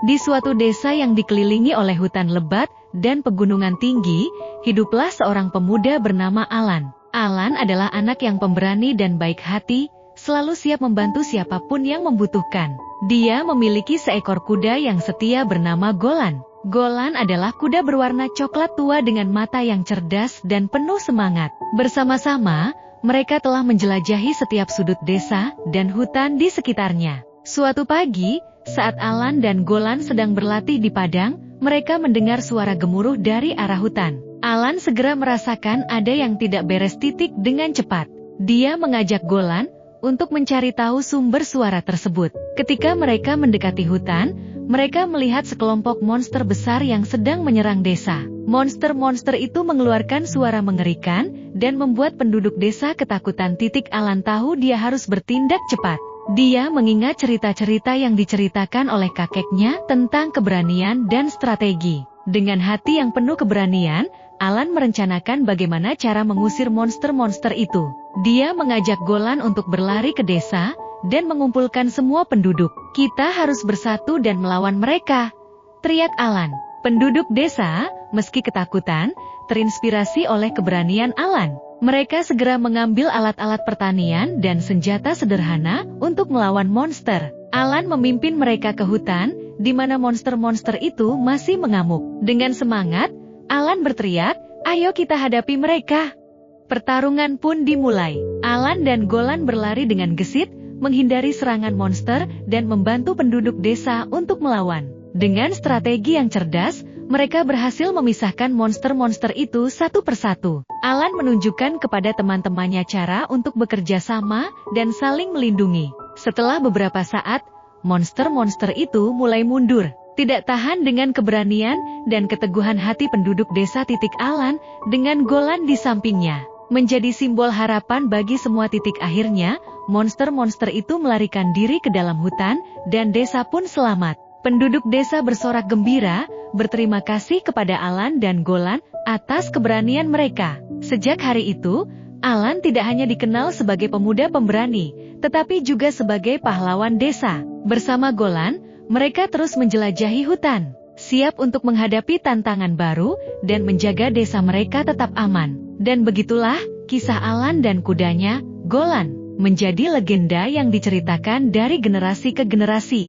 Di suatu desa yang dikelilingi oleh hutan lebat dan pegunungan tinggi, hiduplah seorang pemuda bernama Alan. Alan adalah anak yang pemberani dan baik hati, selalu siap membantu siapapun yang membutuhkan. Dia memiliki seekor kuda yang setia bernama Golan. Golan adalah kuda berwarna coklat tua dengan mata yang cerdas dan penuh semangat. Bersama-sama, mereka telah menjelajahi setiap sudut desa dan hutan di sekitarnya. Suatu pagi, saat Alan dan Golan sedang berlatih di padang, mereka mendengar suara gemuruh dari arah hutan. Alan segera merasakan ada yang tidak beres. Dengan cepat, dia mengajak Golan untuk mencari tahu sumber suara tersebut. Ketika mereka mendekati hutan, mereka melihat sekelompok monster besar yang sedang menyerang desa. Monster-monster itu mengeluarkan suara mengerikan dan membuat penduduk desa ketakutan. Alan tahu dia harus bertindak cepat. Dia mengingat cerita-cerita yang diceritakan oleh kakeknya tentang keberanian dan strategi. Dengan hati yang penuh keberanian, Alan merencanakan bagaimana cara mengusir monster-monster itu. Dia mengajak Golan untuk berlari ke desa dan mengumpulkan semua penduduk. "Kita harus bersatu dan melawan mereka," teriak Alan. Penduduk desa, meski ketakutan, terinspirasi oleh keberanian Alan. Mereka segera mengambil alat-alat pertanian dan senjata sederhana untuk melawan monster. Alan memimpin mereka ke hutan, di mana monster-monster itu masih mengamuk. Dengan semangat, Alan berteriak, "Ayo kita hadapi mereka!" Pertarungan pun dimulai. Alan dan Golan berlari dengan gesit, menghindari serangan monster, dan membantu penduduk desa untuk melawan. Dengan strategi yang cerdas, mereka berhasil memisahkan monster-monster itu satu persatu. Alan menunjukkan kepada teman-temannya cara untuk bekerja sama dan saling melindungi. Setelah beberapa saat, monster-monster itu mulai mundur. Tidak tahan dengan keberanian dan keteguhan hati penduduk desa. Alan, dengan Golan di sampingnya, menjadi simbol harapan bagi semua. Akhirnya, monster-monster itu melarikan diri ke dalam hutan, dan desa pun selamat. Penduduk desa bersorak gembira, berterima kasih kepada Alan dan Golan atas keberanian mereka. Sejak hari itu, Alan tidak hanya dikenal sebagai pemuda pemberani, tetapi juga sebagai pahlawan desa. Bersama Golan, mereka terus menjelajahi hutan, siap untuk menghadapi tantangan baru dan menjaga desa mereka tetap aman. Dan begitulah kisah Alan dan kudanya, Golan, menjadi legenda yang diceritakan dari generasi ke generasi.